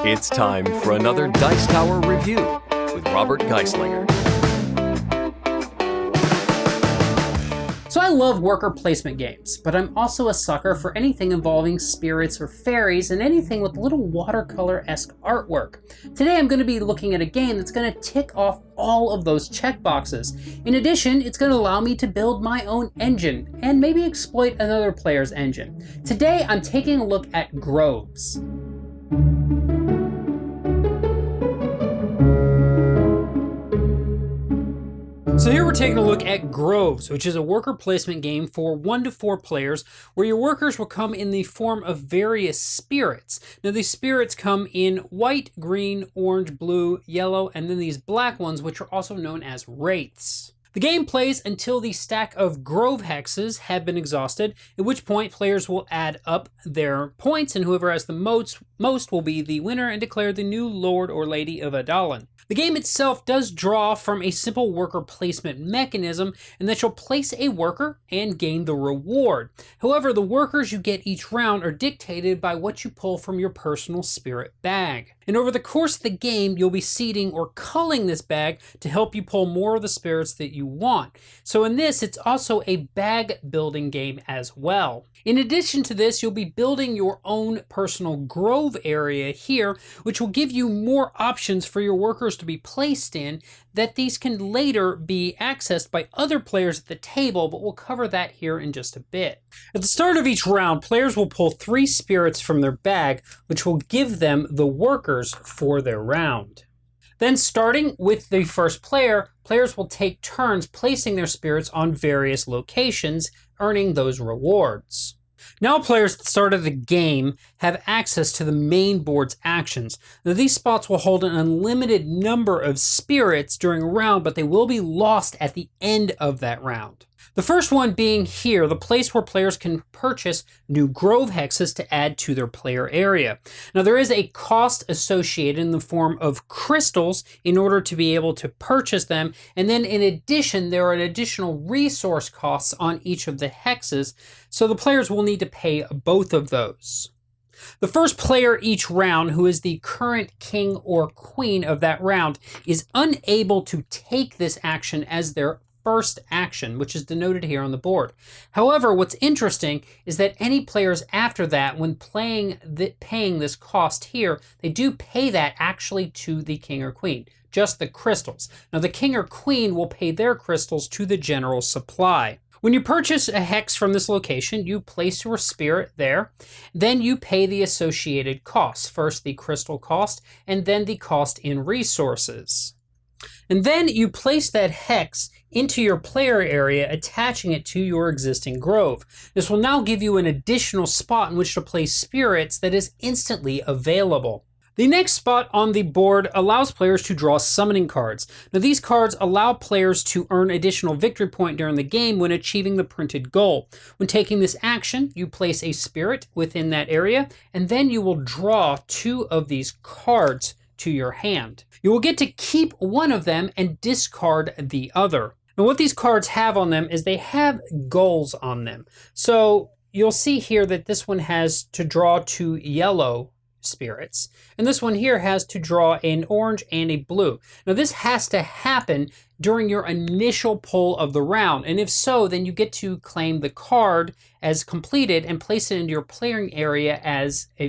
It's time for another Dice Tower review with Robert Geistlinger. So I love worker placement games, but I'm also a sucker for anything involving spirits or fairies and anything with little watercolor-esque artwork. Today I'm going to be looking at a game that's going to tick off all of those checkboxes. In addition, it's going to allow me to build my own engine and maybe exploit another player's engine. Today I'm taking a look at Groves. So here we're taking a look at Groves, which is a worker placement game for 1 to 4 players, where your workers will come in the form of various spirits. Now these spirits come in white, green, orange, blue, yellow, and then these black ones, which are also known as wraiths. The game plays until the stack of Grove hexes have been exhausted, at which point players will add up their points, and whoever has the most will be the winner and declare the new Lord or Lady of Adalin. The game itself does draw from a simple worker placement mechanism in that you'll place a worker and gain the reward. However, the workers you get each round are dictated by what you pull from your personal spirit bag. And over the course of the game, you'll be seeding or culling this bag to help you pull more of the spirits that you want. So in this, it's also a bag building game as well. In addition to this, you'll be building your own personal grove area here, which will give you more options for your workers to be placed in, that these can later be accessed by other players at the table, but we'll cover that here in just a bit. At the start of each round, players will pull 3 spirits from their bag, which will give them the workers for their round. Then starting with the first player, players will take turns placing their spirits on various locations, earning those rewards. Now players at the start of the game have access to the main board's actions. Now these spots will hold an unlimited number of spirits during a round, but they will be lost at the end of that round. The first one being here, the place where players can purchase new Grove hexes to add to their player area. Now there is a cost associated in the form of crystals in order to be able to purchase them, and then in addition there are additional resource costs on each of the hexes, so the players will need to pay both of those. The first player each round, who is the current king or queen of that round, is unable to take this action as their first action, which is denoted here on the board. However, what's interesting is that any players after that, when paying this cost here, they do pay that actually to the king or queen, just the crystals. Now the king or queen will pay their crystals to the general supply. When you purchase a hex from this location, you place your spirit there, then you pay the associated costs, first the crystal cost, and then the cost in resources. And then you place that hex into your player area, attaching it to your existing grove. This will now give you an additional spot in which to place spirits that is instantly available. The next spot on the board allows players to draw summoning cards. Now these cards allow players to earn additional victory point during the game when achieving the printed goal. When taking this action, you place a spirit within that area, and then you will draw 2 of these cards to your hand. You will get to keep one of them and discard the other. Now what these cards have on them is they have goals on them. So you'll see here that this one has to draw 2 yellow spirits, and this one here has to draw an orange and a blue. Now this has to happen during your initial pull of the round, and if so, then you get to claim the card as completed and place it into your playing area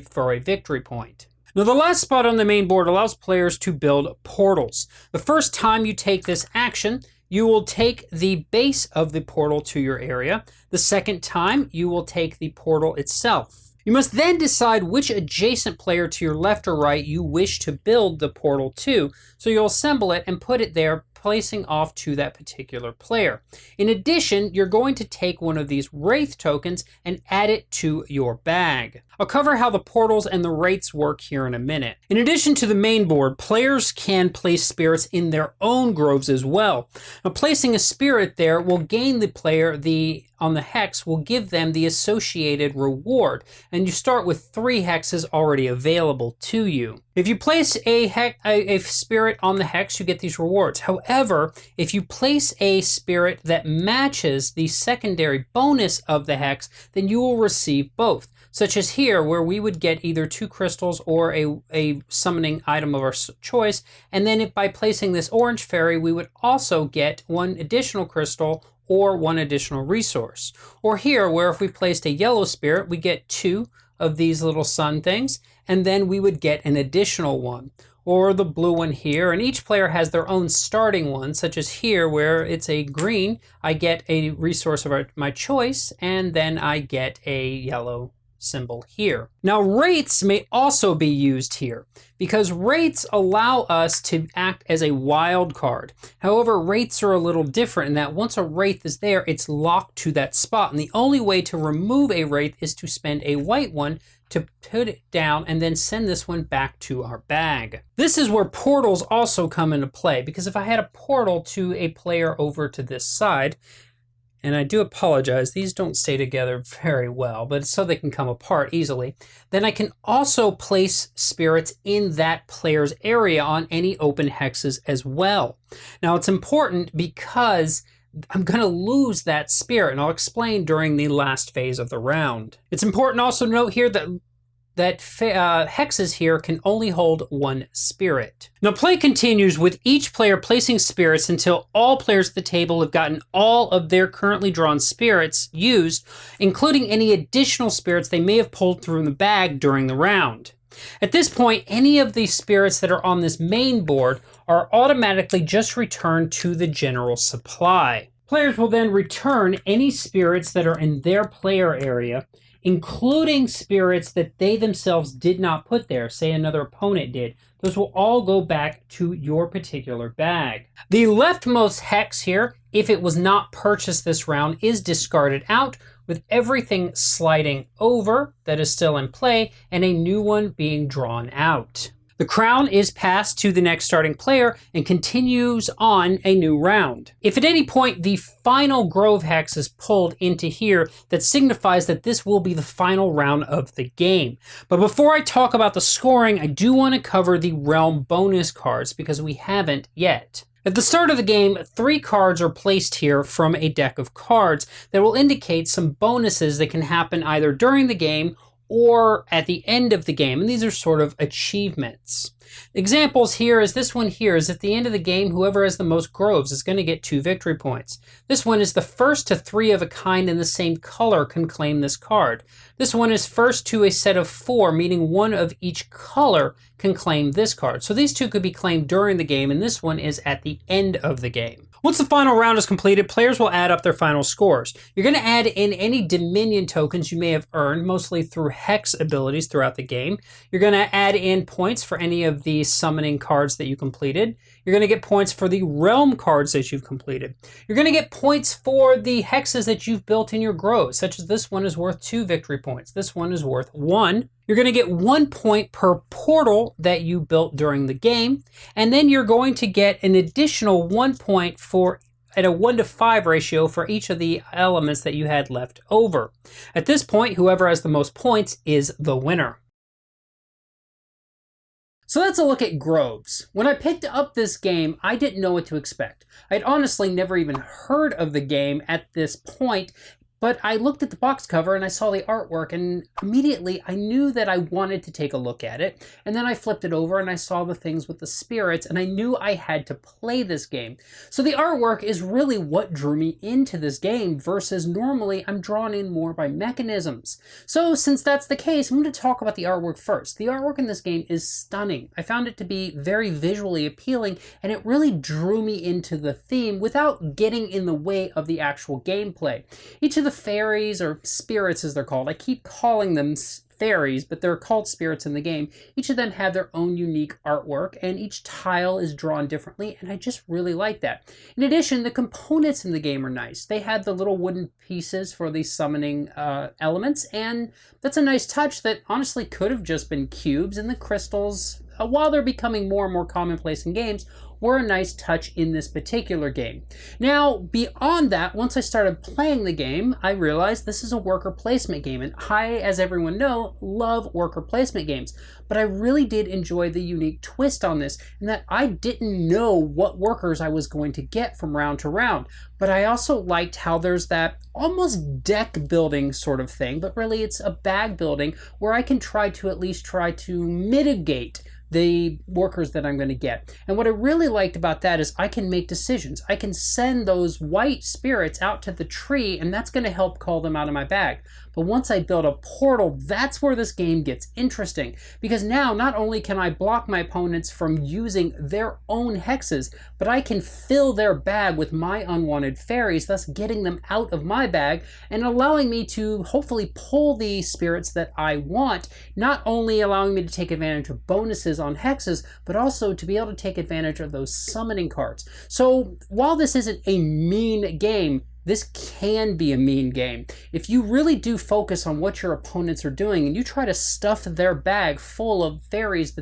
for a victory point. Now the last spot on the main board allows players to build portals. The first time you take this action, you will take the base of the portal to your area. The second time, you will take the portal itself. You must then decide which adjacent player to your left or right you wish to build the portal to, so you'll assemble it and put it there, placing off to that particular player. In addition, you're going to take one of these wraith tokens and add it to your bag. I'll cover how the portals and the wraiths work here in a minute. In addition to the main board, players can place spirits in their own groves as well. Now, placing a spirit there will gain the player the on the hex will give them the associated reward, and you start with 3 hexes already available to you. If you place a spirit on the hex, you get these rewards. However, if you place a spirit that matches the secondary bonus of the hex, then you will receive both. Such as here, where we would get either 2 crystals or a summoning item of our choice, and then if by placing this orange fairy, we would also get 1 additional crystal or 1 additional resource. Or here, where if we placed a yellow spirit, we get 2 of these little sun things, and then we would get an additional 1. Or the blue one here, and each player has their own starting one, such as here, where it's a green, I get a resource of my choice, and then I get a yellow symbol here. Now, wraiths may also be used here because wraiths allow us to act as a wild card. However, wraiths are a little different in that once a wraith is there, it's locked to that spot. And the only way to remove a wraith is to spend a white one to put it down and then send this one back to our bag. This is where portals also come into play, because if I had a portal to a player over to this side, and I do apologize, these don't stay together very well, but so they can come apart easily, then I can also place spirits in that player's area on any open hexes as well. Now, it's important because I'm going to lose that spirit, and I'll explain during the last phase of the round. It's important also to note here that hexes here can only hold 1 spirit. Now, play continues with each player placing spirits until all players at the table have gotten all of their currently drawn spirits used, including any additional spirits they may have pulled through the bag during the round. At this point, any of the spirits that are on this main board are automatically just returned to the general supply. Players will then return any spirits that are in their player area, including spirits that they themselves did not put there, say another opponent did. Those will all go back to your particular bag. The leftmost hex here, if it was not purchased this round, is discarded out, with everything sliding over that is still in play and a new one being drawn out. The crown is passed to the next starting player and continues on a new round. If at any point the final Grove hex is pulled into here, that signifies that this will be the final round of the game. But before I talk about the scoring, I do want to cover the realm bonus cards because we haven't yet. At the start of the game, 3 cards are placed here from a deck of cards that will indicate some bonuses that can happen either during the game or at the end of the game, and these are sort of achievements. Examples here is this one here is at the end of the game, whoever has the most groves is going to get 2 victory points. This one is the first to 3 of a kind in the same color can claim this card. This one is first to a set of 4, meaning 1 of each color can claim this card. So these 2 could be claimed during the game, and this one is at the end of the game. Once the final round is completed, players will add up their final scores. You're going to add in any Dominion tokens you may have earned, mostly through hex abilities throughout the game. You're going to add in points for any of the summoning cards that you completed. You're going to get points for the realm cards that you've completed. You're going to get points for the hexes that you've built in your groves, such as this one is worth 2 victory points. This one is worth 1. You're going to get 1 point per portal that you built during the game, and then you're going to get an additional 1 point for at a 1-to-5 ratio for each of the elements that you had left over. At this point, whoever has the most points is the winner. So that's a look at groves. When I picked up this game, I didn't know what to expect. I'd honestly never even heard of the game at this point, but I looked at the box cover and I saw the artwork, and immediately I knew that I wanted to take a look at it. And then I flipped it over and I saw the things with the spirits, and I knew I had to play this game. So the artwork is really what drew me into this game, versus normally I'm drawn in more by mechanisms. So since that's the case, I'm going to talk about the artwork first. The artwork in this game is stunning. I found it to be very visually appealing, and it really drew me into the theme without getting in the way of the actual gameplay. Each of the fairies, or spirits as they're called, I keep calling them fairies, but they're called spirits in the game. Each of them have their own unique artwork, and each tile is drawn differently, and I just really like that. In addition, the components in the game are nice. They had the little wooden pieces for the summoning elements, and that's a nice touch that honestly could have just been cubes, and the crystals, while they're becoming more and more commonplace in games, were a nice touch in this particular game. Now, beyond that, once I started playing the game, I realized this is a worker placement game, and I, as everyone knows, love worker placement games. But I really did enjoy the unique twist on this, in that I didn't know what workers I was going to get from round to round. But I also liked how there's that almost deck building sort of thing, but really it's a bag building where I can at least try to mitigate the workers that I'm going to get. And what I really liked about that is I can make decisions. I can send those white spirits out to the tree, and that's going to help call them out of my bag. But once I build a portal, that's where this game gets interesting, because now not only can I block my opponents from using their own hexes, but I can fill their bag with my unwanted fairies, thus getting them out of my bag and allowing me to hopefully pull the spirits that I want, not only allowing me to take advantage of bonuses on hexes, but also to be able to take advantage of those summoning cards. So while this isn't a mean game, this can be a mean game. If you really do focus on what your opponents are doing and you try to stuff their bag full of fairies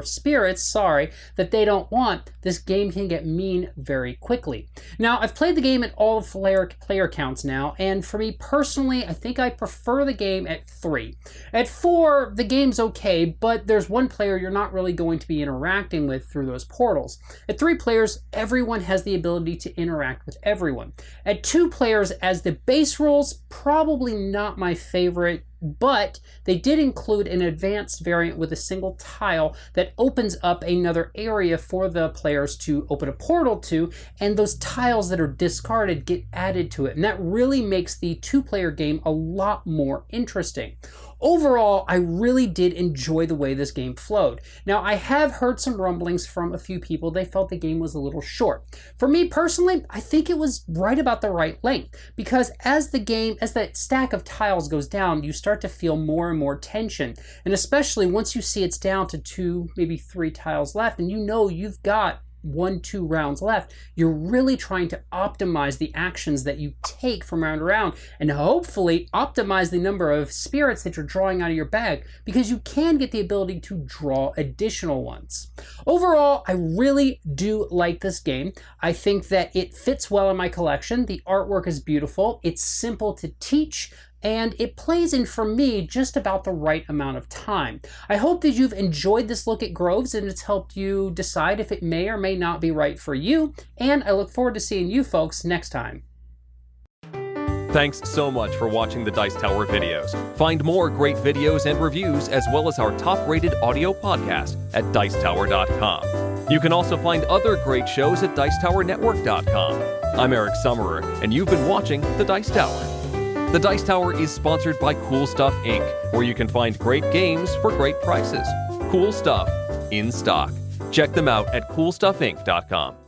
spirits, that they don't want, this game can get mean very quickly. Now, I've played the game at all player counts now, and for me personally, I think I prefer the game at 3. At 4, the game's okay, but there's one player you're not really going to be interacting with through those portals. At 3 players, everyone has the ability to interact with everyone. At 2 players, as the base rules, probably not my favorite, but they did include an advanced variant with a single tile that opens up another area for the players to open a portal to, and those tiles that are discarded get added to it, and that really makes the 2-player game a lot more interesting. Overall, I really did enjoy the way this game flowed. Now, I have heard some rumblings from a few people. They felt the game was a little short. For me personally, I think it was right about the right length, because as that stack of tiles goes down, you start to feel more and more tension. And especially once you see it's down to 2, maybe 3 tiles left, and you know you've got 1-2 rounds left, you're really trying to optimize the actions that you take from round to round, and hopefully optimize the number of spirits that you're drawing out of your bag, because you can get the ability to draw additional ones. Overall, I really do like this game. I think that it fits well in my collection. The artwork is beautiful. It's simple to teach, and it plays in, for me, just about the right amount of time. I hope that you've enjoyed this look at Groves and it's helped you decide if it may or may not be right for you, and I look forward to seeing you folks next time. Thanks so much for watching the Dice Tower videos. Find more great videos and reviews, as well as our top-rated audio podcast at Dicetower.com. You can also find other great shows at Dicetowernetwork.com. I'm Eric Summerer, and you've been watching The Dice Tower. The Dice Tower is sponsored by Cool Stuff Inc., where you can find great games for great prices. Cool stuff in stock. Check them out at CoolStuffInc.com.